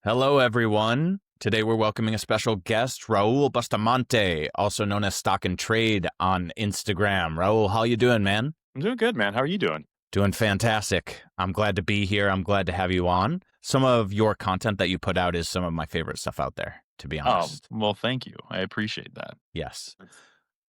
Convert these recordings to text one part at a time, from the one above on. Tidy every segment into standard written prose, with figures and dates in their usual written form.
Hello, everyone. Today we're welcoming a special guest, Raul Bustamante, also known as Stock and Trade on Instagram. Raul, how you doing, man? I'm doing good, man. How are you doing? Doing fantastic. I'm glad to be here. I'm glad to have you on. Some of your content that you put out is some of my favorite stuff out there, to be Oh, honest. well, thank you. I appreciate that. Yes.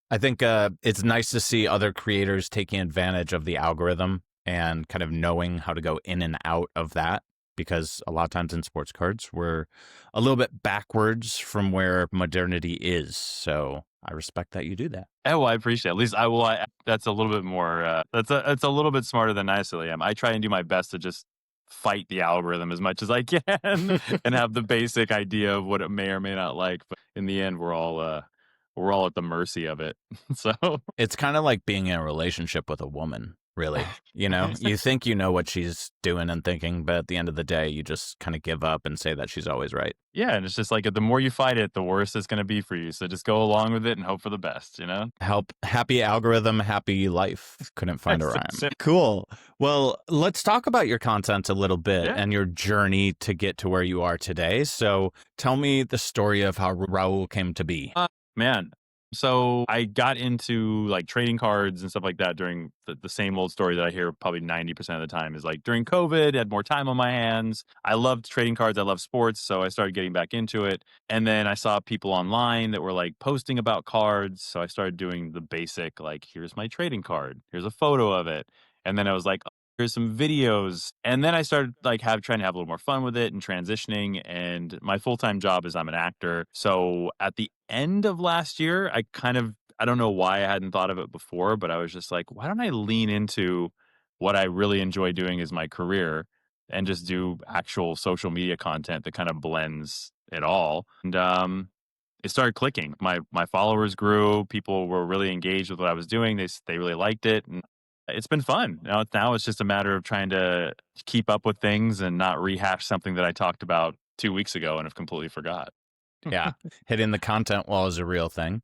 I think it's nice to see other creators taking advantage of the algorithm and kind of knowing how to go in and out of that. Because a lot of times in sports cards, we're a little bit backwards from where modernity is. So I respect that you do that. Oh, well, I appreciate it. At least that's a little bit more, it's a little bit smarter than I necessarily am. I try and do my best to just fight the algorithm as much as I can and have the basic idea of what it may or may not like. But in the end, we're all at the mercy of it. So It's kind of like being in a relationship with a woman, really. You think you know what she's doing and thinking, but at the end of the day, you just kind of give up and say that she's always right. yeah, and it's just like the more you fight it, the worse it's going to be for you. So just go along with it and hope for the best, Happy algorithm, happy life. Couldn't find a rhyme. Cool. Well, let's talk about your content a little bit and your journey to get to where you are today. So tell me the story of how Raul came to be. Man, so I got into like trading cards and stuff like that during the same old story that I hear probably 90% of the time is like during COVID, I had more time on my hands. I loved trading cards. I love sports. So I started getting back into it. And then I saw people online that were like posting about cards. So I started doing the basic, like, here's my trading card. Here's a photo of it. And then I was like, here's some videos. And then I started like trying to have a little more fun with it and transitioning. And my full-time job is I'm an actor. So at the end of last year, I don't know why I hadn't thought of it before, but I was just like, why don't I lean into what I really enjoy doing as my career and just do actual social media content that kind of blends it all. And it started clicking. My followers grew. People were really engaged with what I was doing. They really liked it. And it's been fun. Now it's just a matter of trying to keep up with things and not rehash something that I talked about 2 weeks ago and have completely forgot. Yeah. Hitting the content wall is a real thing.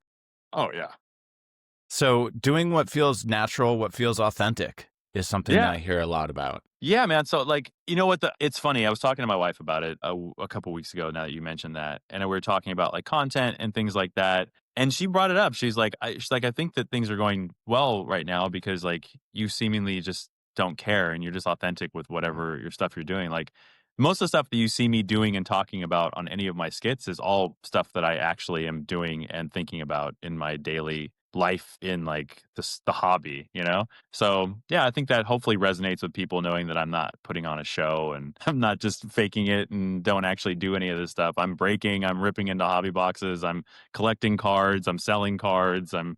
Oh, yeah. So doing what feels natural, what feels authentic is something that I hear a lot about. Yeah, man. So like, you know what? It's funny. I was talking to my wife about it a couple weeks ago now that you mentioned that. And we were talking about like content and things like that. And she brought it up. She's like, I think that things are going well right now because like you seemingly just don't care and you're just authentic with whatever your stuff you're doing. Like most of the stuff that you see me doing and talking about on any of my skits is all stuff that I actually am doing and thinking about in my daily life in like the hobby, So yeah, I think that hopefully resonates with people knowing that I'm not putting on a show and I'm not just faking it and don't actually do any of this stuff. I'm ripping into hobby boxes, I'm collecting cards, I'm selling cards, I'm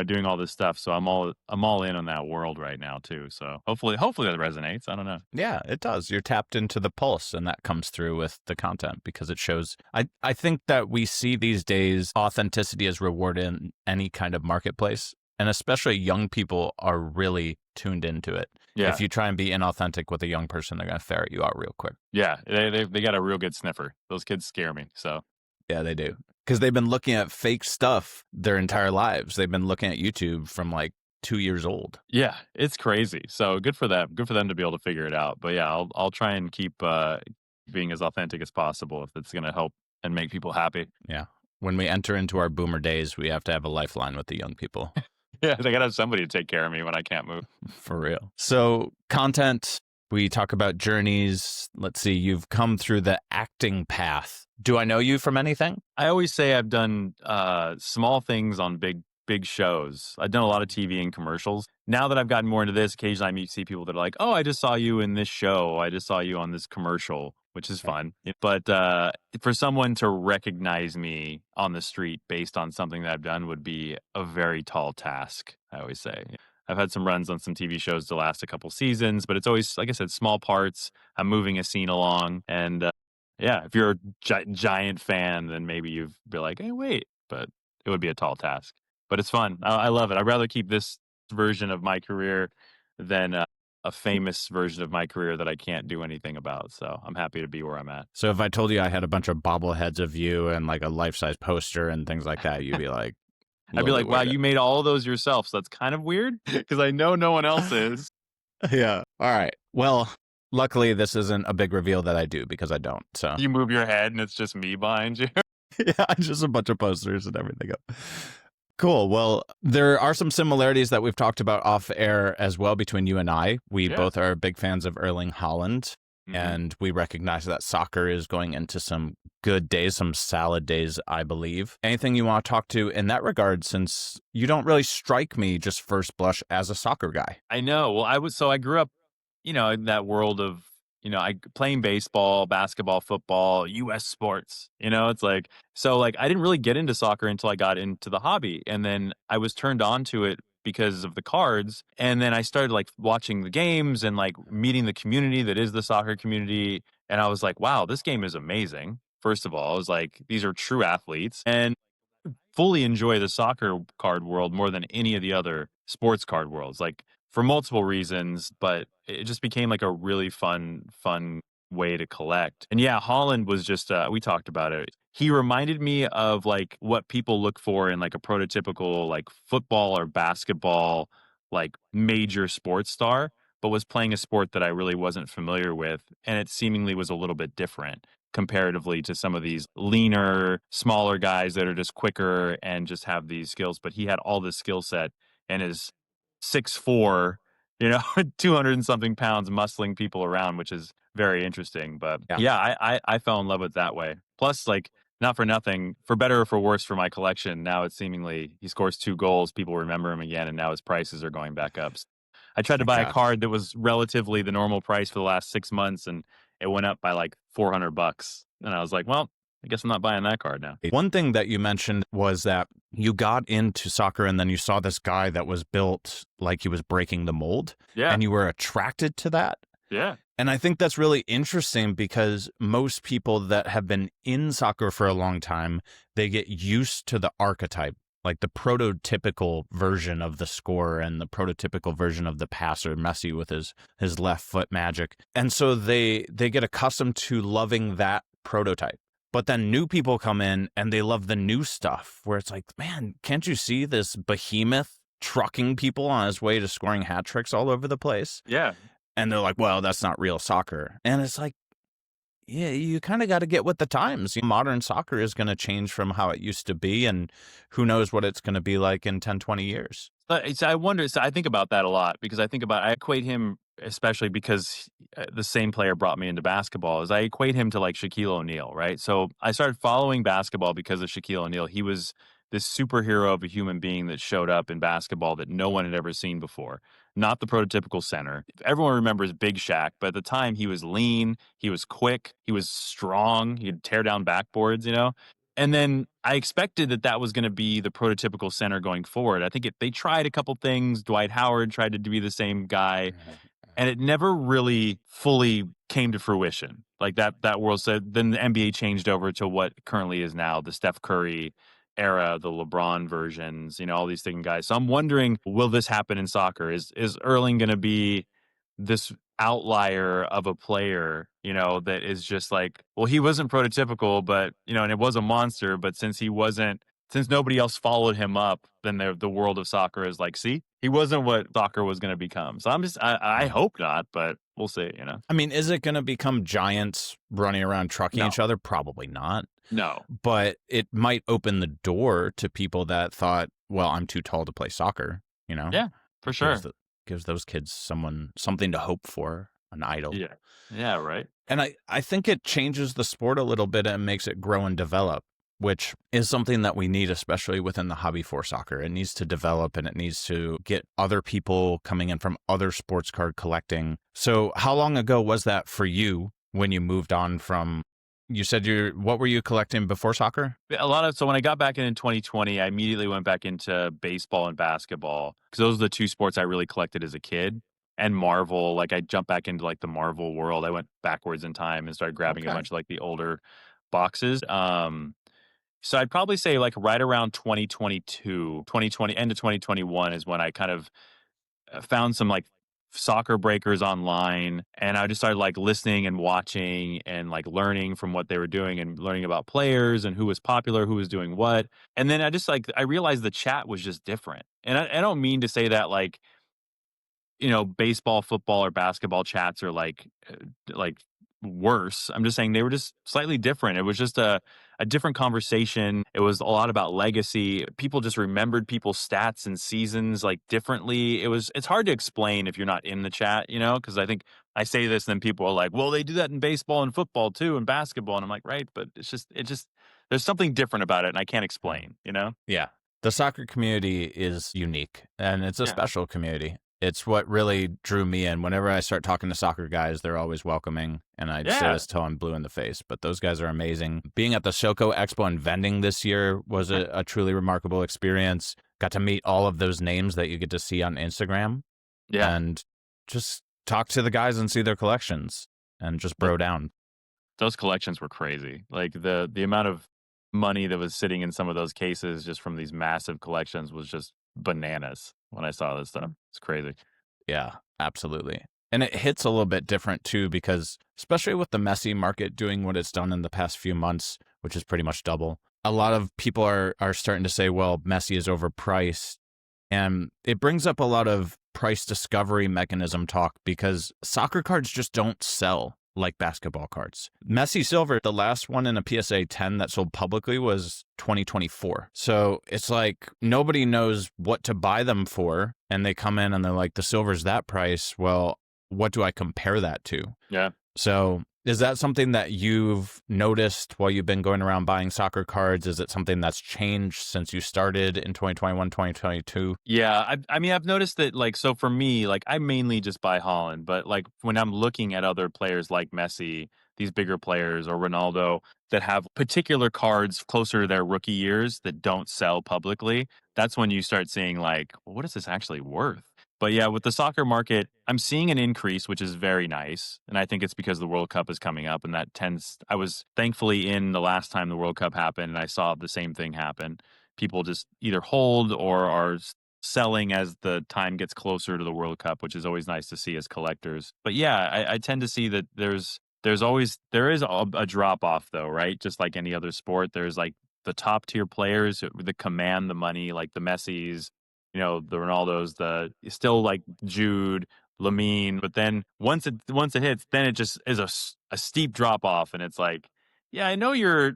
doing all this stuff. So I'm all in on that world right now too. So hopefully that resonates. I don't know. Yeah, it does. You're tapped into the pulse and that comes through with the content because it shows. I think that we see these days authenticity is rewarded in any kind of marketplace. And especially young people are really tuned into it. Yeah. If you try and be inauthentic with a young person, they're going to ferret you out real quick. Yeah, they got a real good sniffer. Those kids scare me. So yeah, they do. Because they've been looking at fake stuff their entire lives. They've been looking at YouTube from like 2 years old. Yeah, it's crazy. So good for them. Good for them to be able to figure it out. But yeah, I'll try and keep being as authentic as possible if it's going to help and make people happy. Yeah. When we enter into our boomer days, we have to have a lifeline with the young people. Yeah, they got to have somebody to take care of me when I can't move. For real. So content, we talk about journeys. Let's see, you've come through the acting path. Do I know you from anything? I always say I've done small things on big shows. I've done a lot of TV and commercials. Now that I've gotten more into this, occasionally I see people that are like, oh, I just saw you in this show. I just saw you on this commercial, which is fun. But for someone to recognize me on the street based on something that I've done would be a very tall task, I always say. I've had some runs on some TV shows to last a couple seasons, but it's always, like I said, small parts. I'm moving a scene along. And yeah, if you're a giant fan, then maybe you'd be like, hey, wait. But it would be a tall task. But it's fun. I love it. I'd rather keep this version of my career than a famous version of my career that I can't do anything about. So I'm happy to be where I'm at. So if I told you I had a bunch of bobbleheads of you and like a life-size poster and things like that, you'd be like, I'd be like, wow, you made all of those yourself. So that's kind of weird because I know no one else is. Yeah. All right. Well, Luckily, this isn't a big reveal that I do because I don't. So You move your head and it's just me behind you. yeah, just a bunch of posters and everything up. Cool. Well, there are some similarities that we've talked about off air as well between you and I. We Yeah. both are big fans of Erling Haaland, Mhm. and we recognize that soccer is going into some good days, some salad days, I believe. Anything you want to talk to in that regard, since you don't really strike me just first blush as a soccer guy? I know. Well, I grew up, in that world of, I playing baseball, basketball, football, US sports. It's like so like I didn't really get into soccer until I got into the hobby. And then I was turned on to it because of the cards. And then I started like watching the games and like meeting the community that is the soccer community. And I was like, wow, this game is amazing. First of all, I was like, these are true athletes. And fully enjoy the soccer card world more than any of the other sports card worlds, like for multiple reasons, but it just became like a really fun way to collect. And yeah, Holland was just we talked about it. He reminded me of like what people look for in like a prototypical like football or basketball like major sports star, but was playing a sport that I really wasn't familiar with, and it seemingly was a little bit different comparatively to some of these leaner, smaller guys that are just quicker and just have these skills. But he had all this skill set and is 6'4", 200 and something pounds muscling people around, which is very interesting. But Yeah. yeah, I fell in love with that way. Plus, like, not for nothing, for better or for worse for my collection, now it's seemingly he scores 2 goals, people remember him again, and now his prices are going back up. I tried to buy a Yeah. card that was relatively the normal price for the last 6 months, and it went up by like $400. And I was like, well, I guess I'm not buying that card now. One thing that you mentioned was that you got into soccer and then you saw this guy that was built like he was breaking the mold, Yeah. and you were attracted to that. Yeah. And I think that's really interesting because most people that have been in soccer for a long time, they get used to the archetype, like the prototypical version of the scorer and the prototypical version of the passer, Messi with his left foot magic. And so they get accustomed to loving that prototype. But then new people come in and they love the new stuff where it's like, man, can't you see this behemoth trucking people on his way to scoring hat tricks all over the place? Yeah. And they're like, well, that's not real soccer. And it's like, yeah, you kind of got to get with the times. Modern soccer is going to change from how it used to be. And who knows what it's going to be like in 10, 20 years. But I wonder, so I think about that a lot because I equate him, especially because the same player brought me into basketball, is I equate him to like Shaquille O'Neal, right? So I started following basketball because of Shaquille O'Neal. He was this superhero of a human being that showed up in basketball that no one had ever seen before. Not the prototypical center. Everyone remembers Big Shaq, but at the time he was lean, he was quick, he was strong, he'd tear down backboards. And then I expected that that was going to be the prototypical center going forward. I think they tried a couple things. Dwight Howard tried to be the same guy, and it never really fully came to fruition. Like that world said. Then the NBA changed over to what currently is now the Steph Curry era, the LeBron versions. All these things, guys. So I'm wondering, will this happen in soccer? Is Erling going to be this outlier of a player, that is just like, well, he wasn't prototypical, but, and it was a monster, but since nobody else followed him up, then the world of soccer is like, see, he wasn't what soccer was going to become. So I Yeah. hope not, but we'll see. I mean, is it going to become giants running around trucking No. each other? Probably not. No. But it might open the door to people that thought, well, I'm too tall to play soccer, Yeah, for sure. Gives those kids something to hope for, an idol. Yeah. Yeah, right. And I think it changes the sport a little bit and makes it grow and develop, which is something that we need, especially within the hobby for soccer. It needs to develop and it needs to get other people coming in from other sports card collecting. So how long ago was that for you when you moved on from, you said what were you collecting before soccer? So when I got back in 2020, I immediately went back into baseball and basketball because those are the two sports I really collected as a kid. And Marvel, like I jumped back into like the Marvel world. I went backwards in time and started grabbing a Okay. bunch of like the older boxes. So I'd probably say like right around 2022, 2020, end of 2021 is when I kind of found some like soccer breakers online, and I just started like listening and watching and like learning from what they were doing and learning about players and who was popular, who was doing what. And then I realized the chat was just different. And I don't mean to say that like baseball, football, or basketball chats are like worse. I'm just saying they were just slightly different. It was just a different conversation. It was a lot about legacy. People just remembered people's stats and seasons like differently. It's hard to explain if you're not in the chat, because I think I say this and then people are like, well, they do that in baseball and football too and basketball. And I'm like, right, but it just there's something different about it and I can't Mhm. explain. Yeah. The soccer community is unique and it's a Yeah. special community. It's what really drew me in. Whenever I start talking to soccer guys, they're always welcoming. And I say Yeah. this till I'm blue in the face, but those guys are amazing. Being at the SoCo Expo and vending this year was a truly remarkable experience. Got to meet all of those names that you get to see on Instagram Yeah. and just talk to the guys and see their collections and just bro down. Those collections were crazy. Like the amount of money that was sitting in some of those cases just from these massive collections was just bananas when I saw this stuff. It's crazy. Yeah, absolutely. And it hits a little bit different too, because especially with the Messi market doing what it's done in the past few months, which is pretty much double, a lot of people are starting to say, well, Messi is overpriced. And it brings up a lot of price discovery mechanism talk because soccer cards just don't sell like basketball cards. Messi Silver, the last one in a PSA 10 that sold publicly was 2024. So it's like nobody knows what to buy them for. And they come in and they're like, the silver's that price. Well, what do I compare that to? Yeah. So is that something that you've noticed while you've been going around buying soccer cards? Is it something that's changed since you started in 2021, 2022? Yeah, I mean, I've noticed that, like, so for me, like, I mainly just buy Holland, but like when I'm looking at other players like Messi, these bigger players, or Ronaldo that have particular cards closer to their rookie years that don't sell publicly, that's when you start seeing, like, well, what is this actually worth? But yeah, with the soccer market, I'm seeing an increase, which is very nice. And I think it's because the World Cup is coming up. And I was thankfully in the last time the World Cup happened, and I saw the same thing happen. People just either hold or are selling as the time gets closer to the World Cup, which is always nice to see as collectors. But yeah, I tend to see that there is a drop off though, right? Just like any other sport, there's like the top tier players that command the money, like the Messis, the Ronaldos, the still like Jude, Lamine. But then once it hits, then it just is a steep drop off, and it's like, yeah, I know you're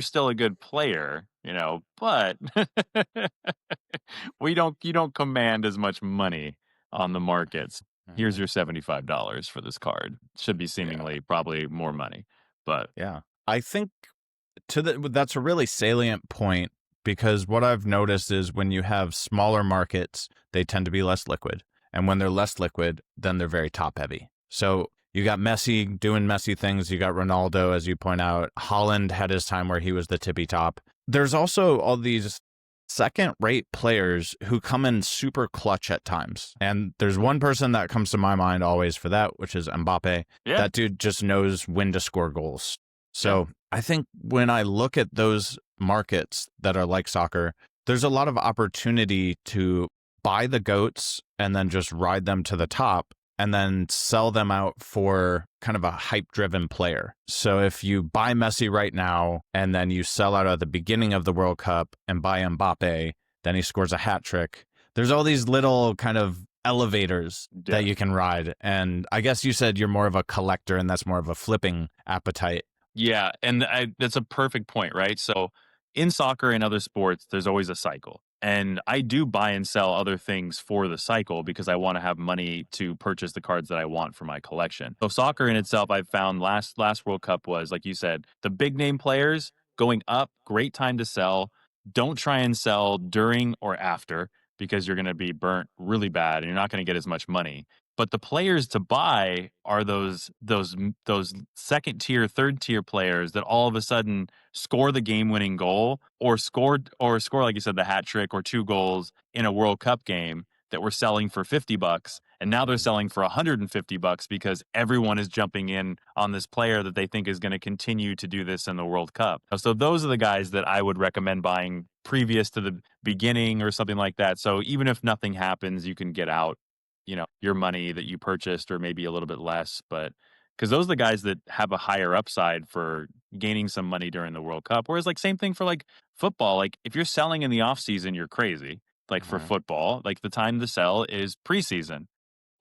still a good player, but you don't command as much money on the markets. Here's Mhm. your $75 for this card. Should be Yeah. seemingly probably more money. But Yeah. I think that's a really salient point because what I've noticed is when you have smaller markets, they tend to be less liquid. And when they're less liquid, then they're very top heavy. So you got Messi doing messy things. You got Ronaldo, as you point out. Holland had his time where he was the tippy top. There's also all these second rate players who come in super clutch at times. And there's one person that comes to my mind always for that, which is Mbappe. yeah, That dude just knows when to score goals. yeah, So I think when I look at those markets that are like soccer, there's a lot of opportunity to buy the goats and then just ride them to the top and then sell them out for kind of a hype driven player. So if you buy Messi right now and then you sell out at the beginning of the World Cup and buy Mbappe, then he scores a hat trick. There's all these little kind of elevators yeah. that you can ride. And I guess you said you're more of a collector and that's more of a flipping appetite. Yeah, and that's a perfect point, right? So in soccer and other sports, there's always a cycle. And I do buy and sell other things for the cycle because I want to have money to purchase the cards that I want for my collection. So soccer in itself, I've found last World Cup was, like you said, the big name players going up, great time to sell. Don't try and sell during or after because you're going to be burnt really bad and you're not going to get as much money. But the players to buy are those second tier, third tier players that all of a sudden score the game winning goal or score like you said the hat trick or two goals in a World Cup game that were selling for $50 and now they're selling for $150 because everyone is jumping in on this player that they think is going to continue to do this in the World Cup. So those are the guys that I would recommend buying previous to the beginning or something like that. So even if nothing happens, you can get out your money that you purchased or maybe a little bit less, but because those are the guys that have a higher upside for gaining some money during the World Cup. Whereas like same thing for like football, like if you're selling in the off season, you're crazy. Like for Mhm. football, like the time to sell is preseason.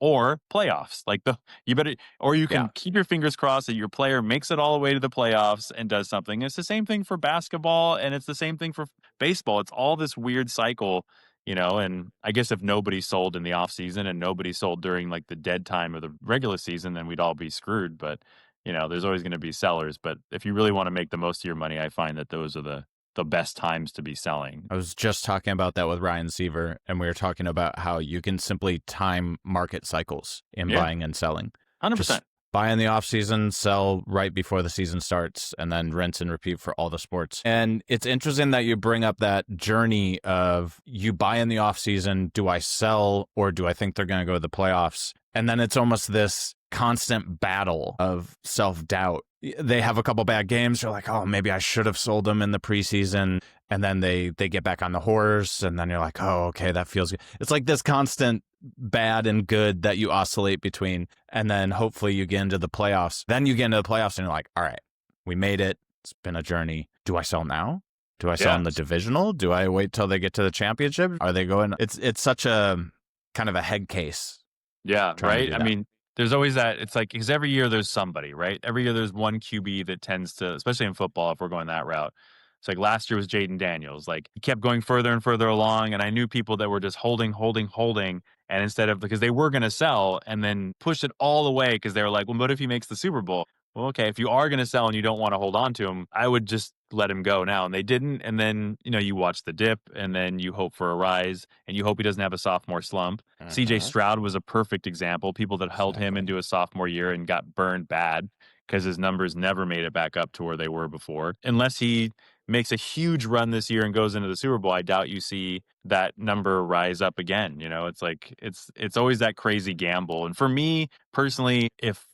or playoffs. Like you better, or you Yeah. can keep your fingers crossed that your player makes it all the way to the playoffs and does something. It's the same thing for basketball, and it's the same thing for baseball. It's all this weird cycle, and I guess if nobody sold in the off season and nobody sold during like the dead time of the regular season, then we'd all be screwed. But there's always going to be sellers. But if you really want to make the most of your money, I find that those are the best times to be selling. I was just talking about that with Ryan Seaver, and we were talking about how you can simply time market cycles in Yeah. buying and selling. 100%. Just buy in the off season, sell right before the season starts, and then rinse and repeat for all the sports. And it's interesting that you bring up that journey of you buy in the off season. Do I sell, or do I think they're going to go to the playoffs? And then it's almost this constant battle of self-doubt. They have a couple bad games. You're like, oh, maybe I should have sold them in the preseason. And then they get back on the horse. And then you're like, oh, okay, that feels good. It's like this constant bad and good that you oscillate between. And then hopefully you get into the playoffs. Then you get into the playoffs and you're like, all right, we made it. It's been a journey. Do I sell now? Do I sell in the divisional? Do I wait till they get to the championship? Are they going? It's such a kind of a head case. Yeah, right. I mean, there's always that. It's like, because every year there's somebody, right? Every year there's one QB that tends to, especially in football, if we're going that route. It's like last year was Jaden Daniels. Like he kept going further and further along, and I knew people that were just holding, and instead of, because they were going to sell and then push it all the way because they were like, well, what if he makes the Super Bowl? Well, okay, if you are going to sell and you don't want to hold on to him, I would just let him go now. And they didn't. And then, you watch the dip, and then you hope for a rise, and you hope he doesn't have a sophomore slump. CJ Stroud was a perfect example. People that held him into a sophomore year and got burned bad because his numbers never made it back up to where they were before. Unless he makes a huge run this year and goes into the Super Bowl, I doubt you see that number rise up again. It's like it's always that crazy gamble. And for me personally, if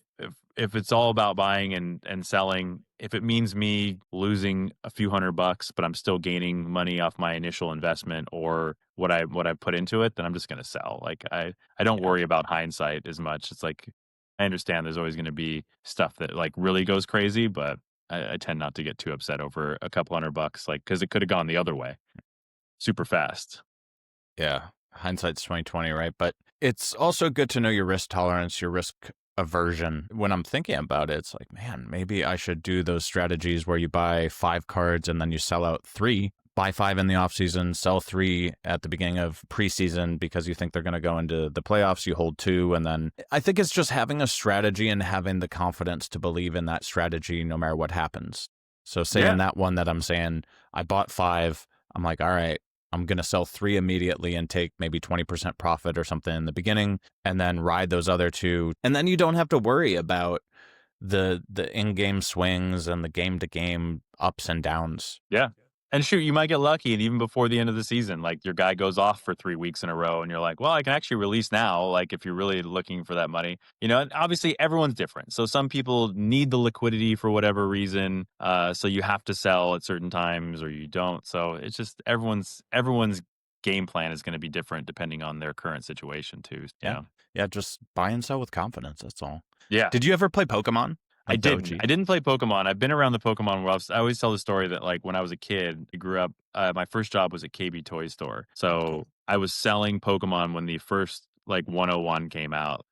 it's all about buying and selling, if it means me losing a few $100, but I'm still gaining money off my initial investment or what I put into it, then I'm just going to sell. Like I don't worry about hindsight as much. It's like, I understand there's always going to be stuff that like really goes crazy, but I tend not to get too upset over a couple $100, like, because it could have gone the other way super fast. Yeah. Hindsight's 2020, right? But it's also good to know your risk tolerance, your risk aversion. When I'm thinking about it, it's like, man, maybe I should do those strategies where you buy 5 cards and then you sell out 3. Buy 5 in the offseason, sell 3 at the beginning of preseason because you think they're going to go into the playoffs. You hold 2. And then I think it's just having a strategy and having the confidence to believe in that strategy no matter what happens. So say in that one that I'm saying, I bought 5. I'm like, all right, I'm going to sell 3 immediately and take maybe 20% profit or something in the beginning and then ride those other 2. And then you don't have to worry about the in-game swings and the game-to-game ups and downs. Yeah. And shoot, you might get lucky, and even before the end of the season, like your guy goes off for 3 weeks in a row, and you're like, well, I can actually release now, like if you're really looking for that money. And obviously everyone's different. So some people need the liquidity for whatever reason. So you have to sell at certain times or you don't. So it's just everyone's game plan is going to be different depending on their current situation too. Yeah. Yeah, just buy and sell with confidence. That's all. Yeah. Did you ever play Pokemon? I didn't play Pokemon. I've been around the Pokemon world. I always tell the story that like when I was a kid, I grew up, my first job was at KB Toy Store. So I was selling Pokemon when the first like 101 came out,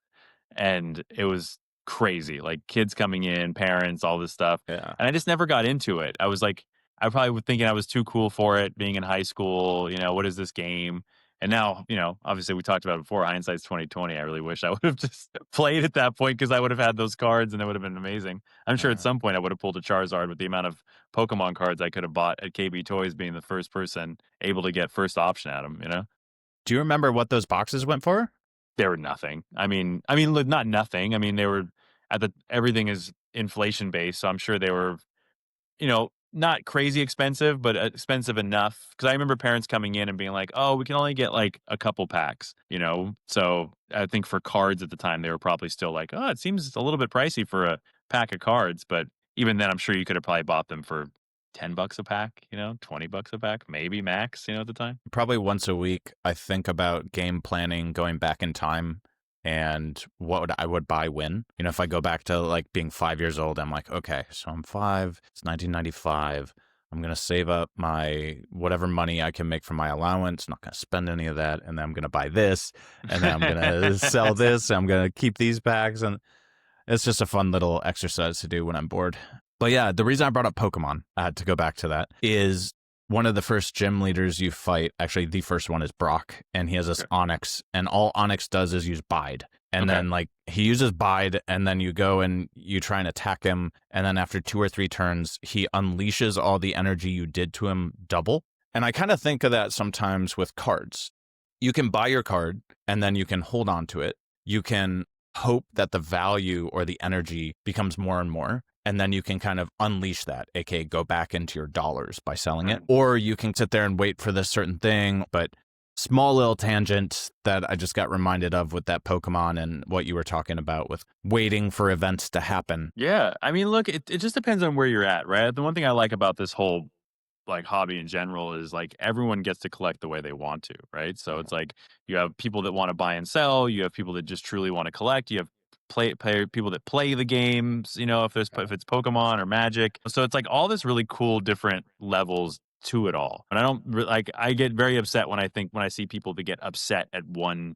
and it was crazy. Like kids coming in, parents, all this stuff. Yeah. And I just never got into it. I was like, I probably was thinking I was too cool for it being in high school. What is this game? And now, obviously we talked about it before, hindsight's 2020. I really wish I would have just played at that point because I would have had those cards and it would have been amazing. I'm sure at some point I would have pulled a Charizard with the amount of Pokemon cards I could have bought at KB Toys, being the first person able to get first option at them, Do you remember what those boxes went for? They were nothing. I mean, not nothing. I mean, they were everything is inflation based. So I'm sure they were, not crazy expensive, but expensive enough. Because I remember parents coming in and being like, oh, we can only get like a couple packs, So I think for cards at the time, they were probably still like, oh, it seems a little bit pricey for a pack of cards. But even then, I'm sure you could have probably bought them for $10 a pack, $20 a pack, maybe max, at the time. Probably once a week, I think about game planning, going back in time, and what I would buy when. If I go back to like being 5 years old, I'm like, okay, so I'm 5, it's 1995. I'm going to save up my whatever money I can make from my allowance. Not going to spend any of that. And then I'm going to buy this. And then I'm going to sell this. I'm going to keep these packs. And it's just a fun little exercise to do when I'm bored. But yeah, the reason I brought up Pokemon, to go back to that, is one of the first gym leaders you fight. Actually, the first one is Brock, and he has this Onyx, and all Onyx does is use Bide. And then like he uses Bide, and then you go and you try and attack him, and then after 2 or 3 turns, he unleashes all the energy you did to him double. And I kind of think of that sometimes with cards. You can buy your card, and then you can hold on to it. You can hope that the value or the energy becomes more and more. And then you can kind of unleash that, aka go back into your dollars by selling it. Or you can sit there and wait for this certain thing. But small little tangent that I just got reminded of with that Pokemon and what you were talking about with waiting for events to happen. Yeah. I mean, look, it just depends on where you're at, right? The one thing I like about this whole like hobby in general is like everyone gets to collect the way they want to, right? So it's like you have people that want to buy and sell, you have people that just truly want to collect, you have play people that play the games, you know, if it's Pokemon or Magic. So it's like all this really cool different levels to it all. And I don't like I get very upset when I see people that get upset at one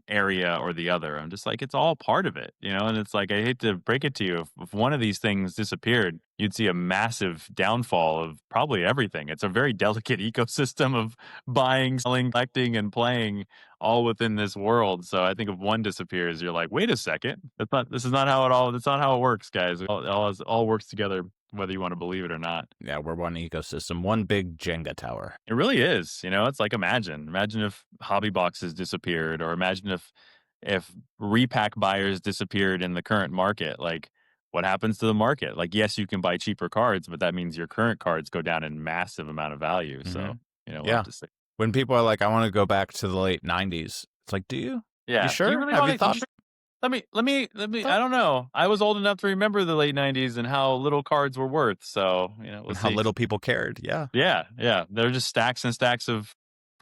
area or the other. I'm just like it's all part of it, you know, and it's like I hate to break it to you if one of these things disappeared, you'd see a massive downfall of probably everything. It's a very delicate ecosystem of buying, selling, collecting, and playing all within this world. So I think if one disappears, you're like, wait a second, this is not how it all. That's not how it works, guys. It all works together, whether you want to believe it or not. Yeah, we're one ecosystem, one big Jenga tower. It really is. You know, it's like imagine if hobby boxes disappeared, or imagine if repack buyers disappeared in the current market. Like, what happens to the market? Like, yes, you can buy cheaper cards, but that means your current cards go down in massive amount of value. So, you know, we'll have to see. When people are like, I want to go back to the late 90s, it's like, do you? Yeah. You sure? Do you really Have want you to? thought? Let me. I don't know. I was old enough to remember the late '90s and how little cards were worth. So you know, we'll And how see. little people cared. Yeah. Yeah, yeah. There are just stacks and stacks of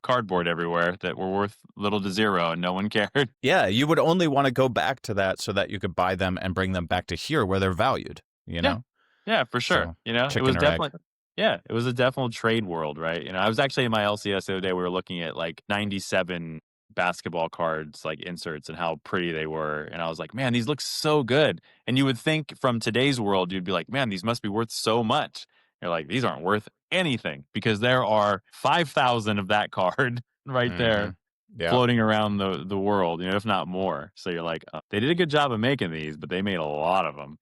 cardboard everywhere that were worth little to zero, and no one cared. Yeah, you would only want to go back to that so that you could buy them and bring them back to here where they're valued, you know? Yeah, for sure. So, You know, it was chicken or egg. definitely it was a definite trade world, right? You know, I was actually in my LCS the other day. We were looking at like '97 basketball cards, like inserts, and how pretty they were. And I was like, man, these look so good. And you would think from today's world, you'd be like, man, these must be worth so much. You're like, these aren't worth anything because there are 5,000 of that card right there floating around the world, you know, if not more. So you're like, they did a good job of making these, but they made a lot of them.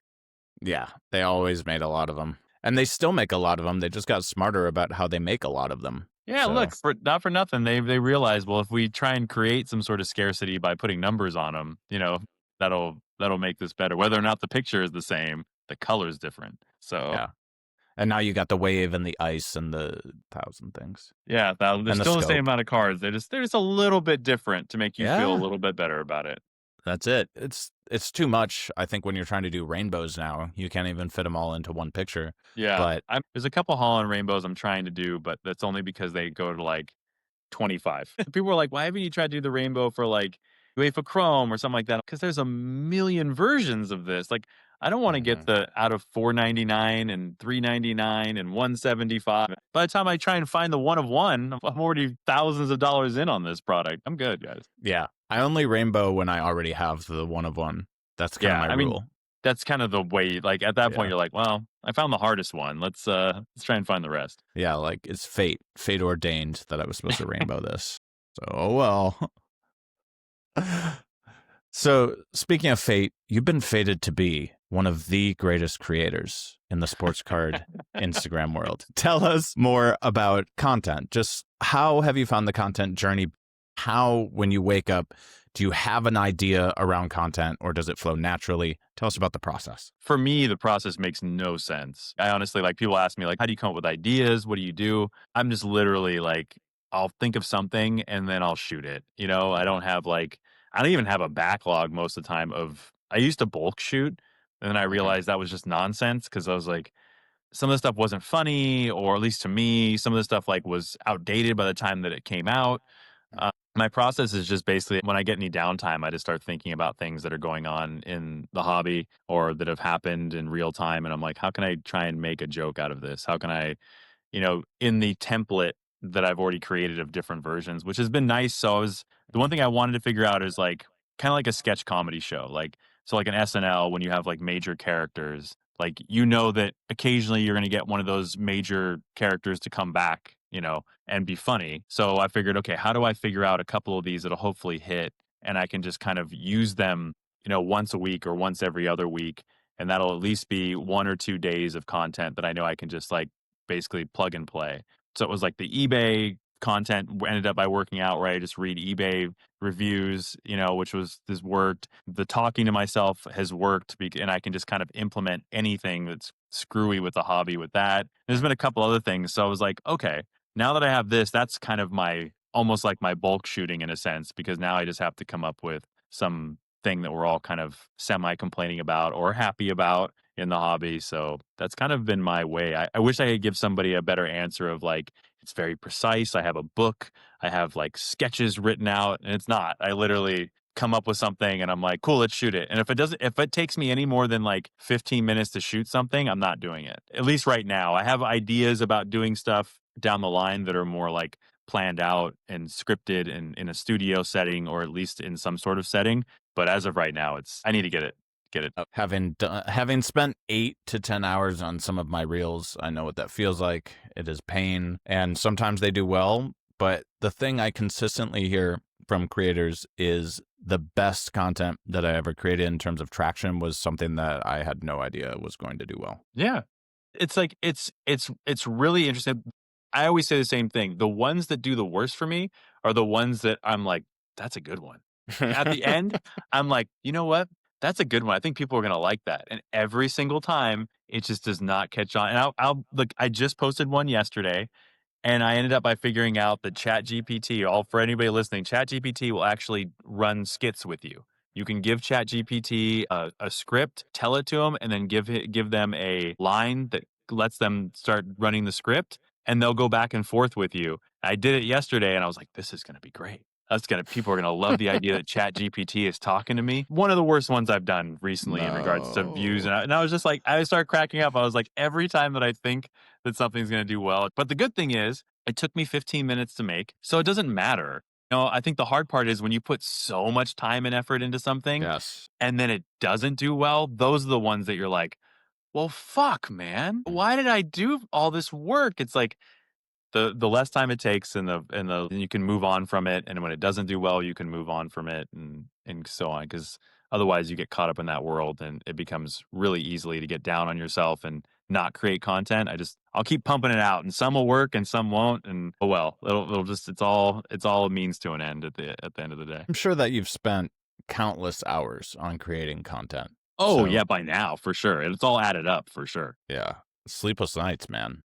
Yeah, they always made a lot of them. And they still make a lot of them. They just got smarter about how they make a lot of them. Yeah, So, look, not for nothing, they realized, well, if we try and create some sort of scarcity by putting numbers on them, you know, that'll make this better. Whether or not the picture is the same, the color's different. So yeah. And now you got the wave and the ice and the 1,000 things. yeah, they're And the still the same scope. amount of cards. They're just a little bit different to make you feel a Yeah. little bit better about it. That's it. It's too much. I think when you're trying to do rainbows now, you can't even fit them all into one picture. Yeah, But there's a couple Holland rainbows I'm trying to do, but that's only because they go to like 25. People are like, why haven't you tried to do the rainbow for like UEFA Chrome or something like that? Because there's a million versions of this. Like, I don't want to get the out of $4.99 and $3.99 and $175. By the time I try and find the one of one, I'm already thousands of dollars in on this product. I'm good, guys. yeah, I only rainbow when I already have the one of one. That's kind of my rule. That's kind of the way. Like at that point, Yeah. you're like, well, I found the hardest one. Let's try and find the rest. Yeah, like it's fate ordained that I was supposed to rainbow this. So, oh well. So, speaking of fate, you've been fated to be one of the greatest creators in the sports card Instagram world. Tell us more about content. Just how have you found the content journey? How, when you wake up, do you have an idea around content or does it flow naturally? Tell us about the process. For me, the process makes no sense. I honestly, like, people ask me, like, how do you come up with ideas? What do you do? I'm just literally like, I'll think of something and then I'll shoot it. You know, I don't even have a backlog most of the time I used to bulk shoot. And then I realized that was just nonsense because I was like, some of the stuff wasn't funny, or at least to me, some of the stuff like was outdated by the time that it came out. My process is just basically when I get any downtime, I just start thinking about things that are going on in the hobby, or that have happened in real time. And I'm like, how can I try and make a joke out of this? How can I, you know, make a in the template that I've already created of different versions, which has been nice. So the one thing I wanted to figure out is like kind of like a sketch comedy show. Like, so like an SNL, when you have like major characters, like, that occasionally you're going to get one of those major characters to come back, and be funny. So I figured, okay, how do I figure out a couple of these that'll hopefully hit, and I can just kind of use them, once a week or once every other week. And that'll at least be 1 or 2 days of content that I know I can just like basically plug and play. So it was like the eBay content ended up by working out where I just read eBay reviews, which was this worked. The talking to myself has worked, and I can just kind of implement anything that's screwy with the hobby with that. There's been a couple other things. So I was like, okay, now that I have this, that's kind of my almost like my bulk shooting in a sense, because now I just have to come up with some thing that we're all kind of semi complaining about or happy about in the hobby. So that's kind of been my way. I wish I could give somebody a better answer of like, it's very precise. I have a book, I have like sketches written out, and it's not. I literally come up with something and I'm like, cool, let's shoot it. And if it takes me any more than like 15 minutes to shoot something, I'm not doing it. At least right now. I have ideas about doing stuff down the line that are more like planned out and scripted and in a studio setting, or at least in some sort of setting. But as of right now, I need to get it. Get it. Having spent 8 to 10 hours on some of my reels, I know what that feels like. It is pain, and sometimes they do well. But the thing I consistently hear from creators is the best content that I ever created in terms of traction was something that I had no idea was going to do well. Yeah. It's like it's really interesting. I always say the same thing. The ones that do the worst for me are the ones that I'm like, that's a good one. At the end, I'm like, you know what? That's a good one. I think people are gonna like that. And every single time, it just does not catch on. And I'll look. I just posted one yesterday, and I ended up by figuring out that ChatGPT, all for anybody listening, ChatGPT will actually run skits with you. You can give ChatGPT a script, tell it to them, and then give them a line that lets them start running the script, and they'll go back and forth with you. I did it yesterday, and I was like, "This is going to be great. People are going to love the idea that ChatGPT is talking to me." One of the worst ones I've done recently in regards to views, No. and I was just like, I started cracking up. I was like, every time that I think that something's going to do well. But the good thing is, it took me 15 minutes to make, so it doesn't matter. I think the hard part is when you put so much time and effort into something Yes. and then it doesn't do well, those are the ones that you're like, well, fuck, man. Why did I do all this work? It's like the less time it takes and you can move on from it. And when it doesn't do well, you can move on from it and so on. Because otherwise you get caught up in that world and it becomes really easily to get down on yourself and not create content. I'll keep pumping it out, and some will work and some won't. And oh well, it'll just it's all a means to an end at the end of the day. I'm sure that you've spent countless hours on creating content. Oh So, yeah, by now for sure. It's all added up for sure. yeah, sleepless nights, man.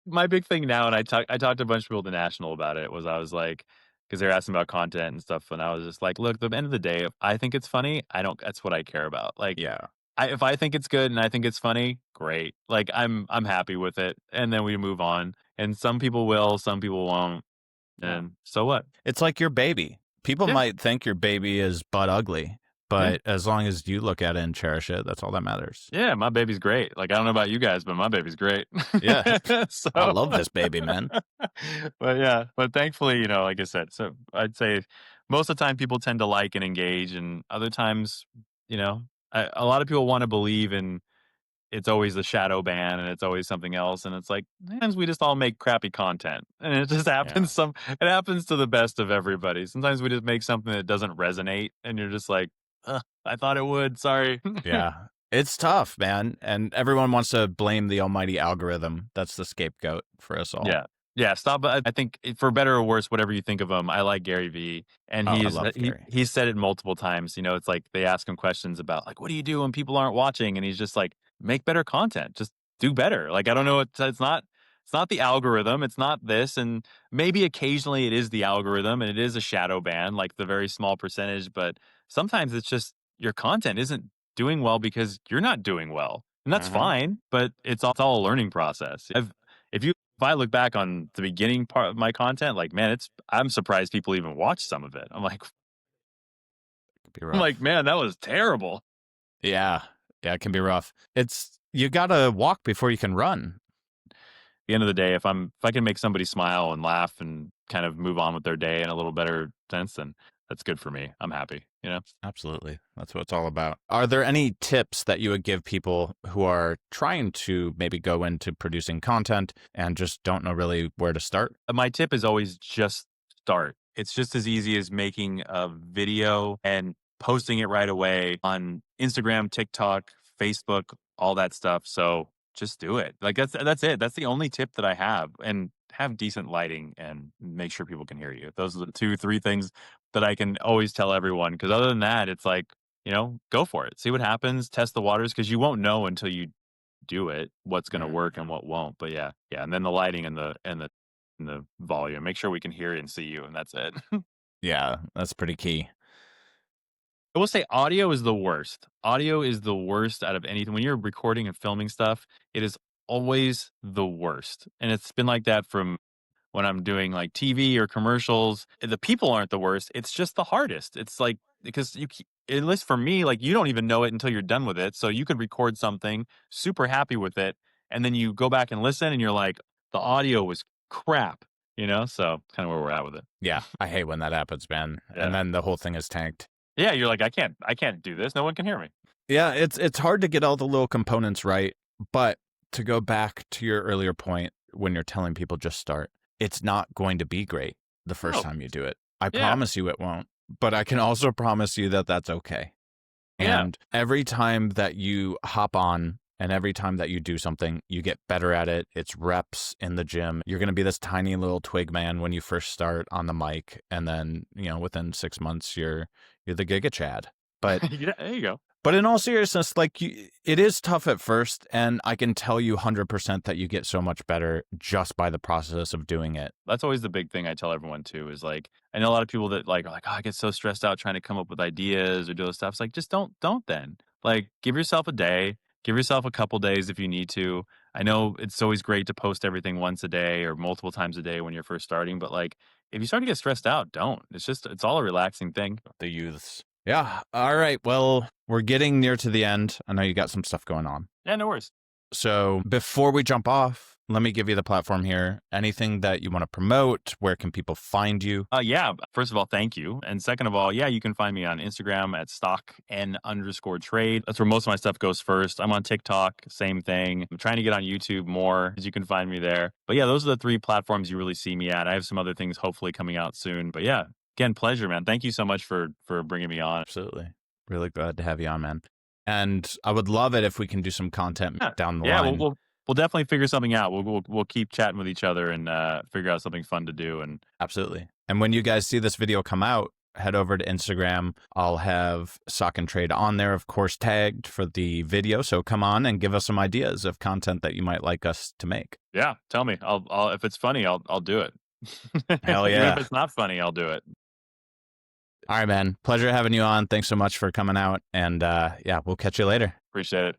My big thing now, and I talked to a bunch of people at the National about it, was I was like, because they're asking about content and stuff, and I was just like, look, at the end of the day, if I think it's funny, I don't. That's what I care about. Like, Yeah. if I think it's good and I think it's funny, great. Like, I'm happy with it, and then we move on. And some people will, some people won't, Yeah. and so what? It's like your baby. People Yeah, might think your baby is butt ugly, yeah, but as long as you look at it and cherish it, that's all that matters. yeah. My baby's great. Like, I don't know about you guys, but my baby's great. Yeah. So, I love this baby, man. but yeah, but thankfully, like I said, so I'd say most of the time people tend to like and engage, and other times, a lot of people want to believe in it's always the shadow ban and it's always something else, and it's like sometimes we just all make crappy content, and it just Yeah. happens. It happens to the best of everybody. Sometimes we just make something that doesn't resonate, and you're just like, "Ugh, I thought it would. Sorry." Yeah. It's tough, man. And everyone wants to blame the almighty algorithm. That's the scapegoat for us all. Yeah. Yeah, stop. I think for better or worse, whatever you think of him, I like Gary Vee, and Oh, I love Gary. he's said it multiple times. It's like they ask him questions about like, what do you do when people aren't watching, and he's just like, make better content, just do better. Like, I don't know, it's not the algorithm, it's not this, and maybe occasionally it is the algorithm, and it is a shadow ban, like the very small percentage, but sometimes it's just your content isn't doing well because you're not doing well, and that's Mhm. fine. But it's all a learning process. If I look back on the beginning part of my content, like, man, I'm surprised people even watch some of it. It can be I'm like, rough. man, that was terrible. Yeah. Yeah, it can be rough. You gotta walk before you can run. the end of the day, if I can make somebody smile and laugh and kind of move on with their day in a little better sense, then that's good for me. I'm happy, you know? Absolutely. That's what it's all about. Are there any tips that you would give people who are trying to maybe go into producing content and just don't know really where to start? My tip is always just start. It's just as easy as making a video and posting it right away on Instagram, TikTok, Facebook, all that stuff. So just do it. Like that's it. That's the only tip that I have. And have decent lighting and make sure people can hear you. Those are the 2, 3 things that I can always tell everyone. Because other than that, it's like, go for it. See what happens. Test the waters because you won't know until you do it what's going to work and what won't. But yeah, and then the lighting and the volume. Make sure we can hear and see you, and that's it. Yeah, that's pretty key. I will say audio is the worst. Audio is the worst out of anything. When you're recording and filming stuff, it is always the worst. And it's been like that from when I'm doing like TV or commercials. The people aren't the worst. It's just the hardest. It's like because at least for me, like you don't even know it until you're done with it. So you could record something, super happy with it, and then you go back and listen, and you're like, the audio was crap. So kind of where we're at with it. Yeah, I hate when that happens, man. Yeah. And then the whole thing is tanked. Yeah, you're like, I can't do this. No one can hear me. Yeah, it's hard to get all the little components right, but to go back to your earlier point when you're telling people just start, it's not going to be great the first time you do it. I promise you it won't, but I can also promise you that that's okay. And every time that you hop on and every time that you do something, you get better at it. It's reps in the gym. You're going to be this tiny little twig man when you first start on the mic. And then, within 6 months, you're the Giga Chad. But yeah, there you go. But in all seriousness, it is tough at first, and I can tell you 100% that you get so much better just by the process of doing it. That's always the big thing I tell everyone too, is like, I know a lot of people that are like, oh, I get so stressed out trying to come up with ideas or do those stuff. It's like, just don't then. Like, give yourself a day, give yourself a couple days if you need to. I know it's always great to post everything once a day or multiple times a day when you're first starting, but like, if you start to get stressed out, don't. It's all a relaxing thing. The youths. Yeah. All right. Well, we're getting near to the end. I know you got some stuff going on. Yeah, no worries. So before we jump off, let me give you the platform here. Anything that you want to promote? Where can people find you? Yeah. First of all, thank you. And second of all, you can find me on Instagram at stockn_trade. That's where most of my stuff goes first. I'm on TikTok, same thing. I'm trying to get on YouTube more, as you can find me there. But yeah, those are the 3 platforms you really see me at. I have some other things hopefully coming out soon. But yeah, again, pleasure, man. Thank you so much for bringing me on. Absolutely. Really glad to have you on, man. And I would love it if we can do some content down the line. Yeah, we'll definitely figure something out. We'll keep chatting with each other and figure out something fun to do. And absolutely. And when you guys see this video come out, head over to Instagram. I'll have Sock and Trade on there, of course, tagged for the video. So come on and give us some ideas of content that you might like us to make. Yeah, tell me. I'll if it's funny, I'll do it. Hell yeah. Even if it's not funny, I'll do it. All right, man. Pleasure having you on. Thanks so much for coming out. And we'll catch you later. Appreciate it.